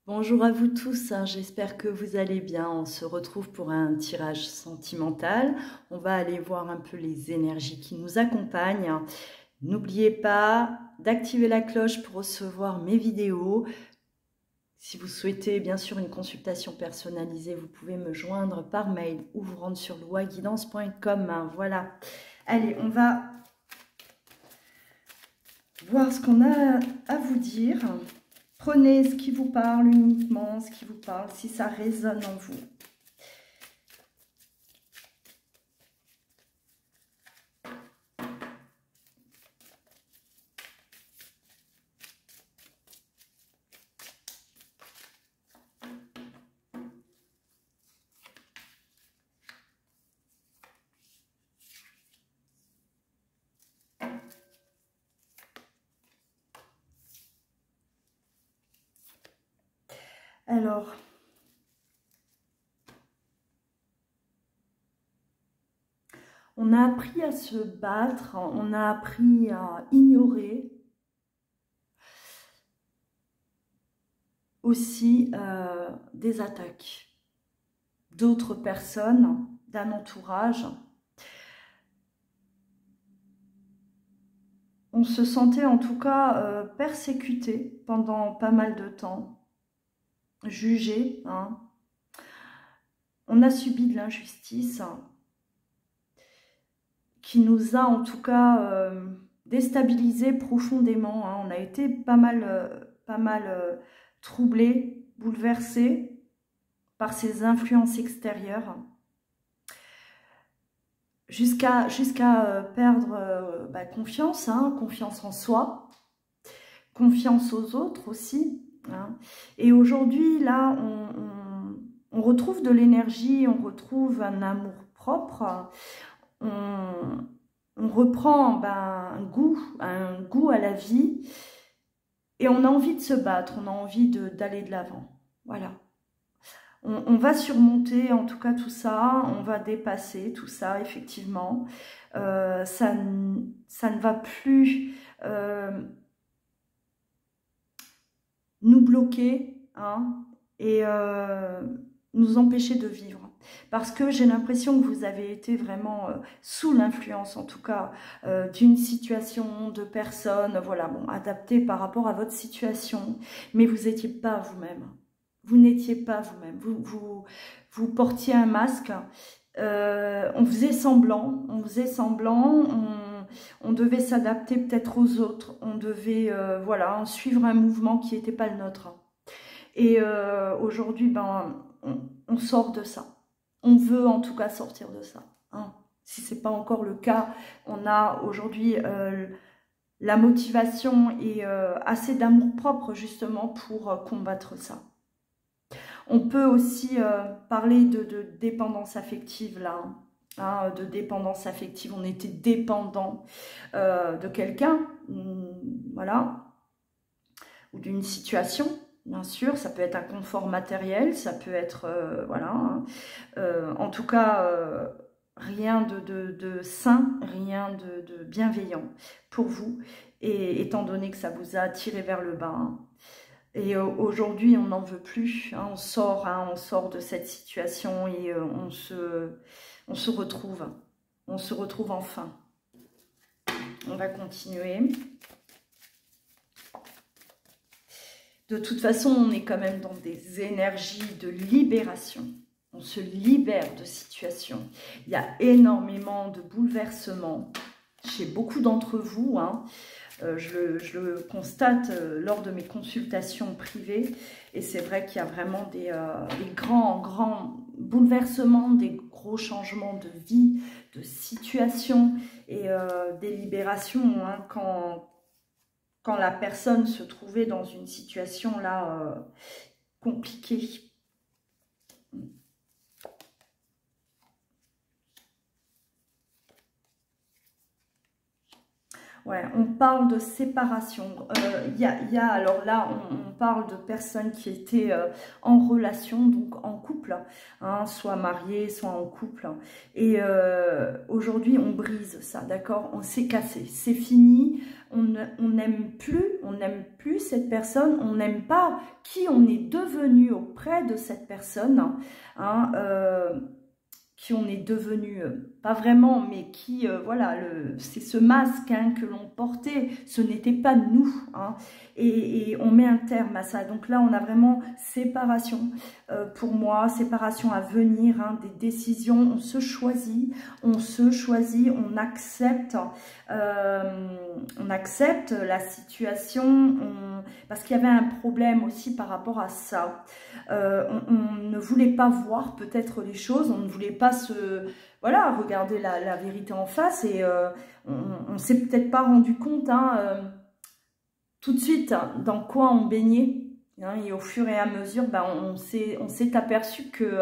Bonjour à vous tous, j'espère que vous allez bien. On se retrouve pour un tirage sentimental. On va aller voir un peu les énergies qui nous accompagnent. N'oubliez pas d'activer la cloche pour recevoir mes vidéos. Si vous souhaitez bien sûr une consultation personnalisée, vous pouvez me joindre par mail ou vous rendre sur loaguidance.com. Voilà. Allez, on va voir ce qu'on a à vous dire. Prenez ce qui vous parle uniquement, ce qui vous parle, si ça résonne en vous. Alors, on a appris à se battre, on a appris à ignorer aussi des attaques d'autres personnes, d'un entourage. On se sentait en tout cas persécuté pendant pas mal de temps, jugé. On a subi de l'injustice qui nous a en tout cas déstabilisés profondément. On a été pas mal troublés, bouleversés par ces influences extérieures, jusqu'à perdre confiance, confiance en soi, confiance aux autres aussi. Et aujourd'hui, là, on retrouve de l'énergie, on retrouve un amour propre, on reprend un goût à la vie, et on a envie de se battre, on a envie d'aller de l'avant. Voilà. On va surmonter en tout cas tout ça, on va dépasser tout ça, effectivement. Ça ne va plus nous bloquer et nous empêcher de vivre. Parce que j'ai l'impression que vous avez été vraiment sous l'influence, en tout cas, d'une situation, de personnes, voilà, bon, adaptées par rapport à votre situation, mais vous n'étiez pas vous-même. Vous n'étiez pas vous-même. Vous portiez un masque, on faisait semblant, on devait s'adapter peut-être aux autres, on devait voilà, suivre un mouvement qui n'était pas le nôtre. Et aujourd'hui, on sort de ça. On veut en tout cas sortir de ça. Si ce n'est pas encore le cas, on a aujourd'hui la motivation et assez d'amour-propre justement pour combattre ça. On peut aussi parler de dépendance affective là. De dépendance affective, on était dépendant de quelqu'un, voilà, ou d'une situation. Bien sûr, ça peut être un confort matériel, ça peut être, voilà, en tout cas, rien de sain, rien de bienveillant pour vous, et étant donné que ça vous a tiré vers le bas. Et aujourd'hui, on n'en veut plus, on sort de cette situation et on se retrouve enfin. On va continuer. De toute façon, on est quand même dans des énergies de libération. On se libère de situations. Il y a énormément de bouleversements chez beaucoup d'entre vous. Je le constate lors de mes consultations privées. Et c'est vrai qu'il y a vraiment des grands bouleversements, des gros changements de vie, de situation et des libérations quand la personne se trouvait dans une situation là compliquée. Ouais, on parle de séparation. Alors là, on parle de personnes qui étaient en relation, donc en couple, hein, soit mariées, soit en couple. Et aujourd'hui, on brise ça, d'accord? On s'est cassé, c'est fini. On n'aime plus cette personne. On n'aime pas qui on est devenu auprès de cette personne, hein, qui on est devenu, pas vraiment, mais qui, voilà, c'est ce masque, hein, que l'on portait, ce n'était pas nous, hein, et on met un terme à ça. Donc là, on a vraiment séparation, pour moi, séparation à venir, hein, des décisions, on accepte, on accepte la situation, parce qu'il y avait un problème aussi par rapport à ça. On ne voulait pas voir peut-être les choses, on ne voulait pas regarder la vérité en face, et on ne s'est peut-être pas rendu compte, hein, tout de suite, hein, dans quoi on baignait, hein, et au fur et à mesure, on s'est aperçu que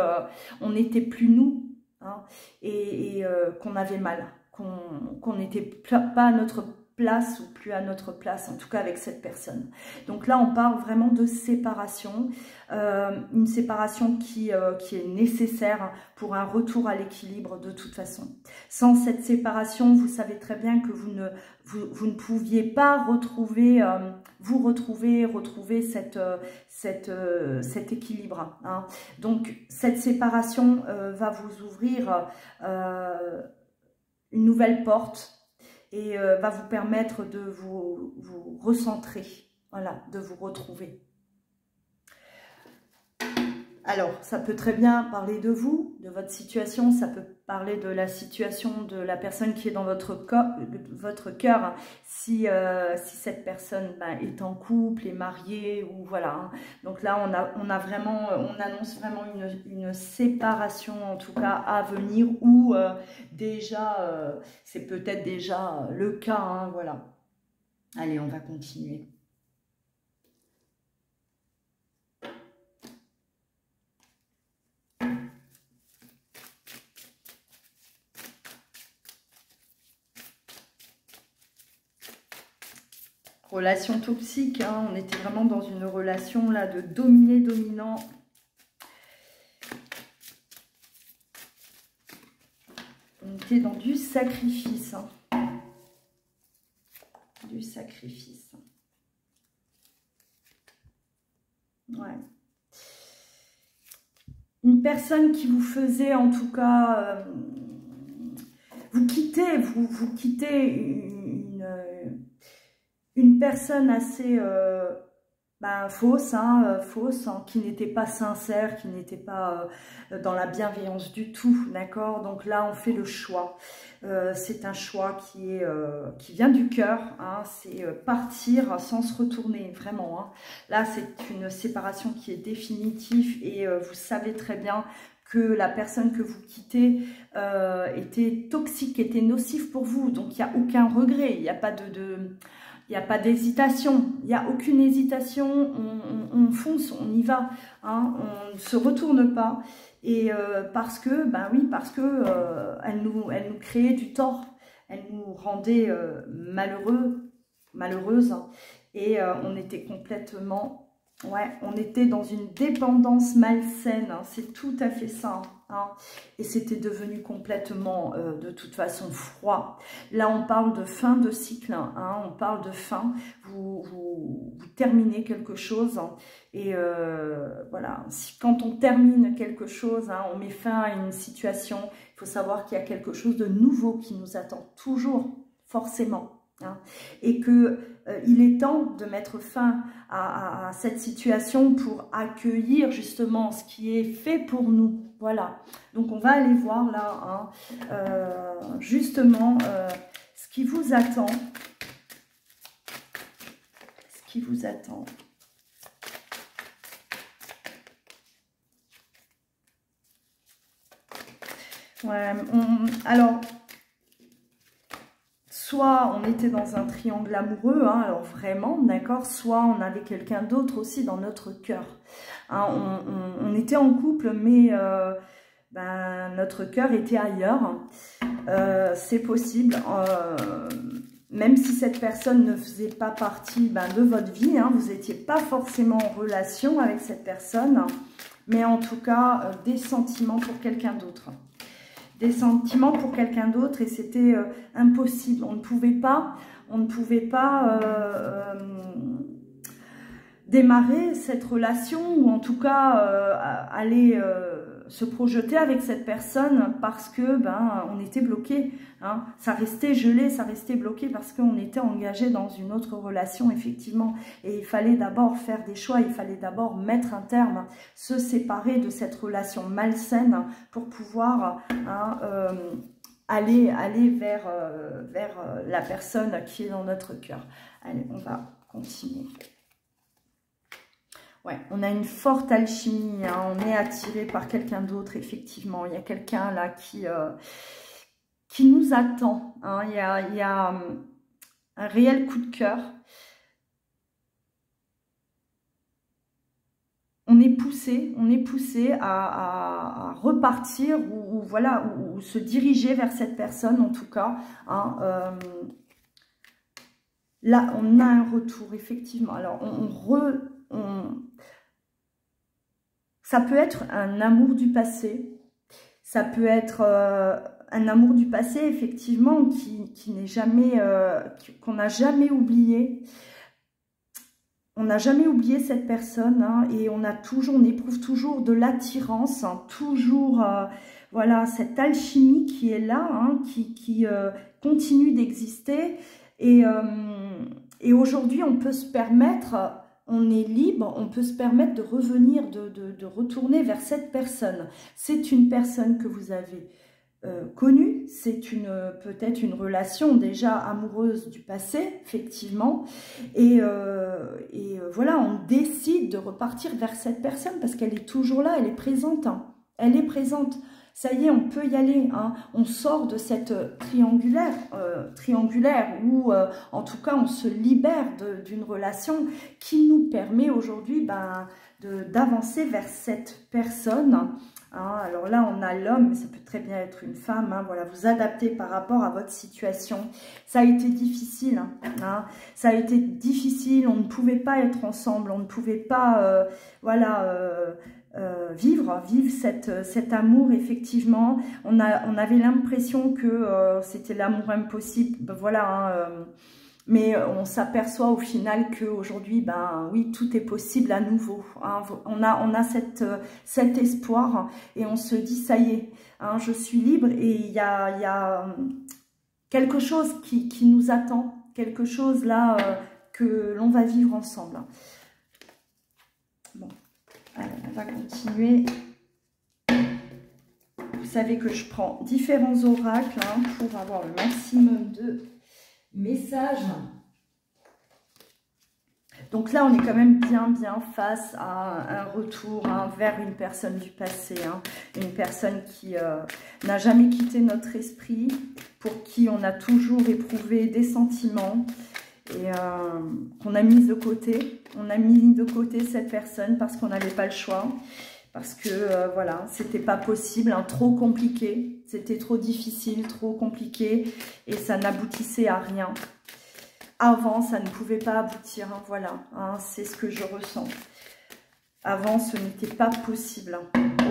on n'était plus nous, hein, et qu'on avait mal, qu'on n'était pas à notre place, ou plus à notre place, en tout cas avec cette personne. Donc là, on parle vraiment de séparation, une séparation qui est nécessaire pour un retour à l'équilibre de toute façon. Sans cette séparation, vous savez très bien que vous ne pouviez pas retrouver cet équilibre, hein. Donc cette séparation va vous ouvrir une nouvelle porte, et va vous permettre de vous recentrer, voilà, de vous retrouver. Alors, ça peut très bien parler de vous, de votre situation, ça peut parler de la situation de la personne qui est dans votre cœur, hein, si cette personne est en couple, est mariée, ou voilà, hein. Donc là, on annonce vraiment une séparation, en tout cas à venir, ou déjà, c'est peut-être déjà le cas, hein, voilà. Allez, on va continuer. Relation toxique, hein, on était vraiment dans une relation là de dominé-dominant. On était dans du sacrifice, hein. Du sacrifice. Ouais. Une personne qui vous faisait, en tout cas, vous quittez une personne assez fausse, hein, qui n'était pas sincère, qui n'était pas dans la bienveillance du tout, d'accord? Donc là, on fait le choix. C'est un choix qui vient du cœur, hein, c'est partir sans se retourner, vraiment, hein. Là, c'est une séparation qui est définitive, et vous savez très bien que la personne que vous quittez était toxique, était nocive pour vous. Donc, il n'y a aucun regret, il n'y a pas il n'y a pas d'hésitation, il n'y a aucune hésitation, on fonce, on y va, hein, on ne se retourne pas, et parce que, elle nous créait du tort, elle nous rendait malheureuses, hein, et on était complètement, on était dans une dépendance malsaine, hein, c'est tout à fait ça, hein, et c'était devenu complètement, de toute façon, froid. Là, on parle de fin de cycle, hein, on parle de fin, vous terminez quelque chose, hein, et voilà, quand on termine quelque chose, hein, on met fin à une situation, il faut savoir qu'il y a quelque chose de nouveau qui nous attend, toujours, forcément. Hein, et que il est temps de mettre fin à cette situation pour accueillir justement ce qui est fait pour nous. Voilà, donc on va aller voir là, hein, justement ce qui vous attend. Ce qui vous attend. Ouais, alors... Soit on était dans un triangle amoureux, hein, alors vraiment, d'accord, soit on avait quelqu'un d'autre aussi dans notre cœur. Hein, on était en couple, mais notre cœur était ailleurs. C'est possible. même si cette personne ne faisait pas partie de votre vie, hein, vous n'étiez pas forcément en relation avec cette personne, mais en tout cas, des sentiments pour quelqu'un d'autre. Des sentiments pour quelqu'un d'autre et c'était impossible. On ne pouvait pas démarrer cette relation ou en tout cas aller se projeter avec cette personne parce que on était bloqué, hein. Ça restait gelé, ça restait bloqué parce qu'on était engagé dans une autre relation effectivement et il fallait d'abord faire des choix, il fallait d'abord mettre un terme, se séparer de cette relation malsaine pour pouvoir aller vers la personne qui est dans notre cœur. Allez, on va continuer. Ouais, on a une forte alchimie, hein, on est attiré par quelqu'un d'autre, effectivement. Il y a quelqu'un là qui nous attend, hein. Il y a un réel coup de cœur. On est poussé à repartir ou voilà, ou se diriger vers cette personne en tout cas, hein, là, on a un retour, effectivement. Alors, ça peut être un amour du passé. Ça peut être un amour du passé, effectivement, qui n'est jamais, qu'on n'a jamais oublié. On n'a jamais oublié cette personne, hein, et on éprouve toujours de l'attirance, hein, toujours, voilà, cette alchimie qui est là, hein, qui continue d'exister. Et aujourd'hui, on peut se permettre, on est libre, on peut se permettre de revenir, de retourner vers cette personne. C'est une personne que vous avez connue, c'est peut-être une relation déjà amoureuse du passé, effectivement. Et voilà, on décide de repartir vers cette personne parce qu'elle est toujours là, elle est présente. Hein. Elle est présente. Ça y est, on peut y aller, hein. On sort de cette triangulaire où, en tout cas, on se libère d'une relation qui nous permet aujourd'hui d'avancer vers cette personne. Hein. Alors là, on a l'homme, mais ça peut très bien être une femme. Hein. Voilà, vous adaptez par rapport à votre situation. Ça a été difficile. Hein. Ça a été difficile. On ne pouvait pas être ensemble. On ne pouvait pas, vivre cet amour, effectivement. On avait l'impression que c'était l'amour impossible, voilà, hein, mais on s'aperçoit au final qu'aujourd'hui, oui, tout est possible à nouveau, hein. On a cet espoir et on se dit, ça y est, hein, je suis libre et il y a quelque chose qui nous attend, quelque chose là que l'on va vivre ensemble. Bon. Allez, on va continuer. Vous savez que je prends différents oracles, hein, pour avoir le maximum de messages. Donc là, on est quand même bien face à un retour, hein, vers une personne du passé. Hein, une personne qui n'a jamais quitté notre esprit, pour qui on a toujours éprouvé des sentiments. Et qu'on a mis de côté. On a mis de côté cette personne parce qu'on n'avait pas le choix. Parce que, voilà, c'était pas possible, hein, trop compliqué. C'était trop difficile, trop compliqué. Et ça n'aboutissait à rien. Avant, ça ne pouvait pas aboutir. Hein, voilà, hein, c'est ce que je ressens. Avant, ce n'était pas possible.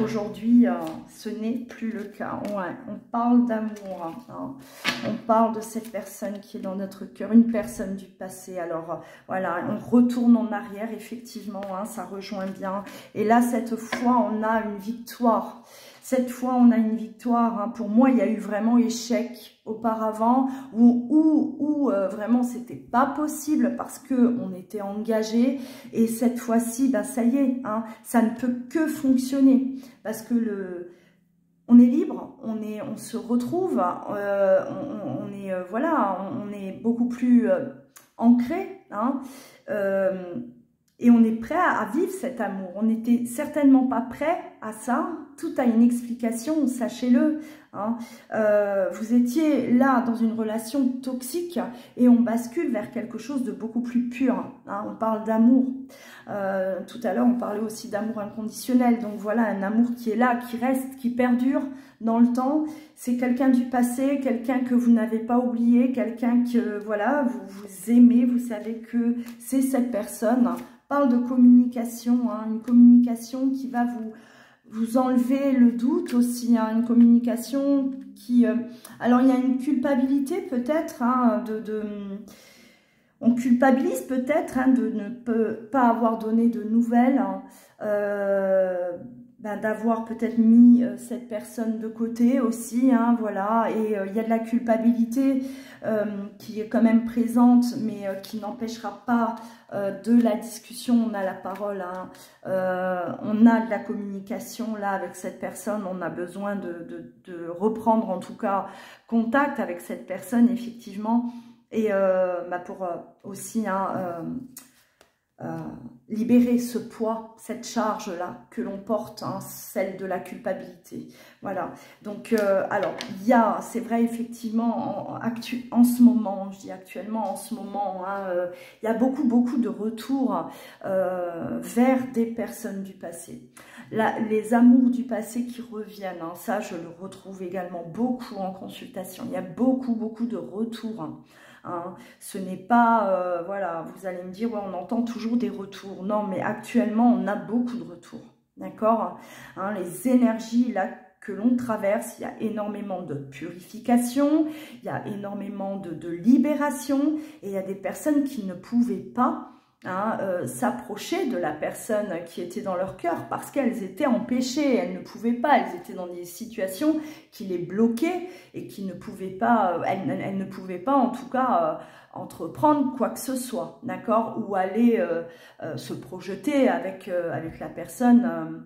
Aujourd'hui, ce n'est plus le cas. Ouais, on parle d'amour. Hein. On parle de cette personne qui est dans notre cœur, une personne du passé. Alors, voilà, on retourne en arrière, effectivement, hein, ça rejoint bien. Et là, cette fois, on a une victoire. Cette fois, on a une victoire. Hein. Pour moi, il y a eu vraiment échec auparavant où vraiment, c'était pas possible parce qu'on était engagé. Et cette fois-ci, ça y est, hein, ça ne peut que fonctionner parce que on est libre, on se retrouve, on est beaucoup plus ancré, hein, et on est prêt à vivre cet amour. On n'était certainement pas prêt à ça tout a une explication, sachez-le. Hein. Vous étiez là dans une relation toxique et on bascule vers quelque chose de beaucoup plus pur. Hein. On parle d'amour. Tout à l'heure, on parlait aussi d'amour inconditionnel. Donc voilà, un amour qui est là, qui reste, qui perdure dans le temps. C'est quelqu'un du passé, quelqu'un que vous n'avez pas oublié, quelqu'un que voilà, vous aimez, vous savez que c'est cette personne. On parle de communication, hein, une communication qui va vous enlever le doute aussi, hein, une communication qui... alors, il y a une culpabilité peut-être, hein, on culpabilise peut-être hein, de ne pas avoir donné de nouvelles, hein, d'avoir peut-être mis cette personne de côté aussi, hein, voilà, et il y a de la culpabilité qui est quand même présente, mais qui n'empêchera pas de la discussion. On a la parole, hein, on a de la communication là avec cette personne, on a besoin de reprendre en tout cas contact avec cette personne, effectivement, et pour aussi hein, libérer ce poids, cette charge-là que l'on porte, hein, celle de la culpabilité. Voilà, donc alors, il y a, c'est vrai, effectivement, en ce moment, je dis actuellement, en ce moment, hein, il y a beaucoup de retours vers des personnes du passé. Là, les amours du passé qui reviennent, hein, ça, je le retrouve également beaucoup en consultation. Il y a beaucoup de retours, hein. Hein, ce n'est pas, voilà, vous allez me dire, ouais, on entend toujours des retours. Non, mais actuellement, on a beaucoup de retours, d'accord, hein, les énergies, là, que l'on traverse, il y a énormément de purification, il y a énormément de libération, et il y a des personnes qui ne pouvaient pas hein, s'approcher de la personne qui était dans leur cœur parce qu'elles étaient empêchées, elles ne pouvaient pas, elles étaient dans des situations qui les bloquaient et qui ne pouvaient pas, elles ne pouvaient pas en tout cas entreprendre quoi que ce soit, d'accord, ou aller se projeter avec la personne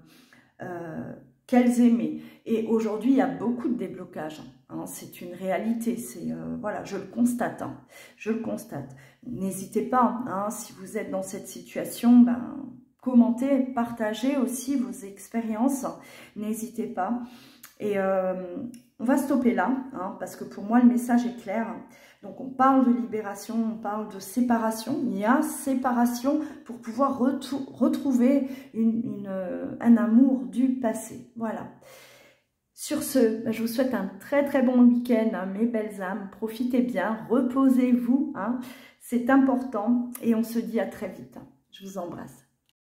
qu'elles aimaient. Et aujourd'hui, il y a beaucoup de déblocages. Hein, c'est une réalité. C'est voilà, je le constate. Hein, je le constate. N'hésitez pas, hein, si vous êtes dans cette situation, commentez, partagez aussi vos expériences. N'hésitez pas. Et on va stopper là, hein, parce que pour moi, le message est clair. Donc, on parle de libération, on parle de séparation. Il y a séparation pour pouvoir retrouver un amour du passé. Voilà. Sur ce, je vous souhaite un très bon week-end, hein, mes belles âmes. Profitez bien, reposez-vous, hein, c'est important. Et on se dit à très vite. Hein. Je vous embrasse.